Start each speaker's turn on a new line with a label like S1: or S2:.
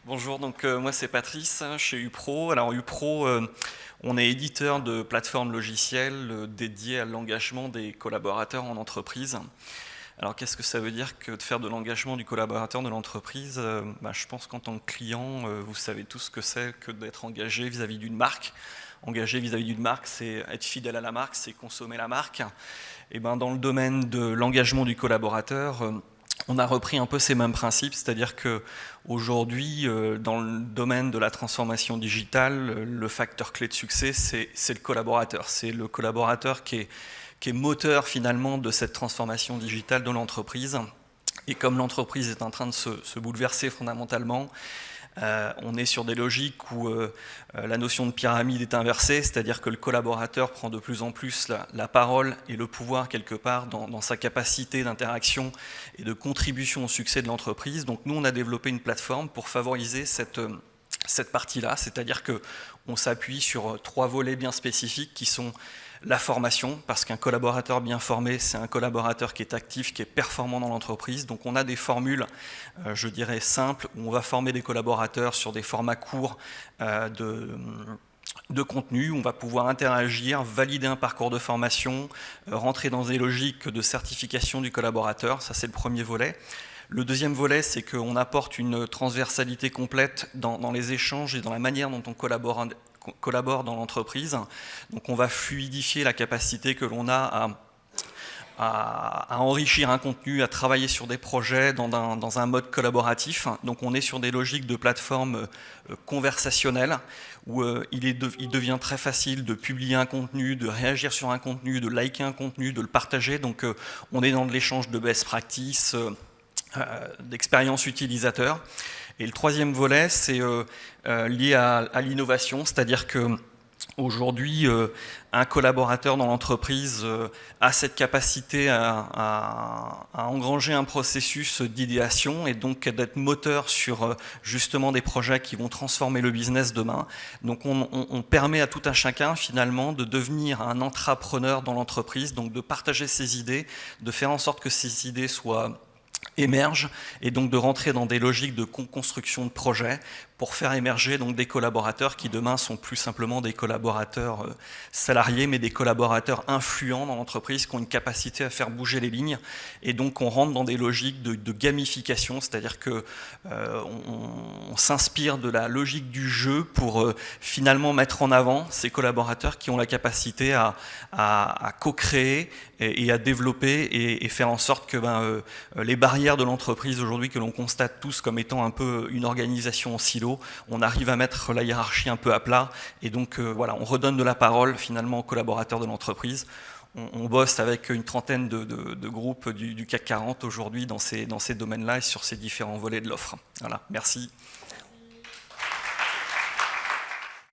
S1: Bonjour, donc moi c'est Patrice chez Upro. Alors Upro, on est éditeur de plateformes logicielles dédiées à l'engagement des collaborateurs en entreprise. Alors qu'est-ce que ça veut dire que de faire de l'engagement du collaborateur de l'entreprise? Je pense qu'en tant que client, vous savez tous ce que c'est que d'être engagé vis-à-vis d'une marque. Engagé vis-à-vis d'une marque, c'est être fidèle à la marque, c'est consommer la marque. Et ben, dans le domaine de l'engagement du collaborateur, on a repris un peu ces mêmes principes, c'est-à-dire qu'aujourd'hui, dans le domaine de la transformation digitale, le facteur clé de succès, c'est le collaborateur. C'est le collaborateur qui est moteur finalement de cette transformation digitale de l'entreprise. Et comme l'entreprise est en train de se bouleverser fondamentalement, on est sur des logiques où la notion de pyramide est inversée, c'est-à-dire que le collaborateur prend de plus en plus la parole et le pouvoir quelque part dans sa capacité d'interaction et de contribution au succès de l'entreprise. Donc nous, on a développé une plateforme pour favoriser cette partie-là, c'est-à-dire qu'on s'appuie sur 3 volets bien spécifiques qui sont la formation, parce qu'un collaborateur bien formé, c'est un collaborateur qui est actif, qui est performant dans l'entreprise. Donc on a des formules, je dirais, simples, où on va former des collaborateurs sur des formats courts de contenu, on va pouvoir interagir, valider un parcours de formation, rentrer dans des logiques de certification du collaborateur, ça c'est le premier volet. Le deuxième volet, c'est qu'on apporte une transversalité complète dans les échanges et dans la manière dont on collabore dans l'entreprise. Donc on va fluidifier la capacité que l'on a à enrichir un contenu, à travailler sur des projets dans un mode collaboratif. Donc on est sur des logiques de plateforme conversationnelle où il devient très facile de publier un contenu, de réagir sur un contenu, de liker un contenu, de le partager. Donc on est dans de l'échange de best practice, d'expérience utilisateur. Et le troisième volet, c'est lié à l'innovation, c'est-à-dire que aujourd'hui, un collaborateur dans l'entreprise a cette capacité à engranger un processus d'idéation et donc d'être moteur sur justement des projets qui vont transformer le business demain. Donc on permet à tout un chacun finalement de devenir un intrapreneur dans l'entreprise, donc de partager ses idées, de faire en sorte que ces idées émergent et donc de rentrer dans des logiques de construction de projets pour faire émerger donc des collaborateurs qui demain sont plus simplement des collaborateurs salariés mais des collaborateurs influents dans l'entreprise qui ont une capacité à faire bouger les lignes et donc on rentre dans des logiques de gamification, c'est-à-dire que on s'inspire de la logique du jeu pour finalement mettre en avant ces collaborateurs qui ont la capacité à co-créer et à développer et faire en sorte que les barrières de l'entreprise aujourd'hui que l'on constate tous comme étant un peu une organisation en silo, on arrive à mettre la hiérarchie un peu à plat et donc voilà, on redonne de la parole finalement aux collaborateurs de l'entreprise. On bosse avec une trentaine de groupes du CAC 40 aujourd'hui dans ces domaines-là et sur ces différents volets de l'offre. Voilà, merci.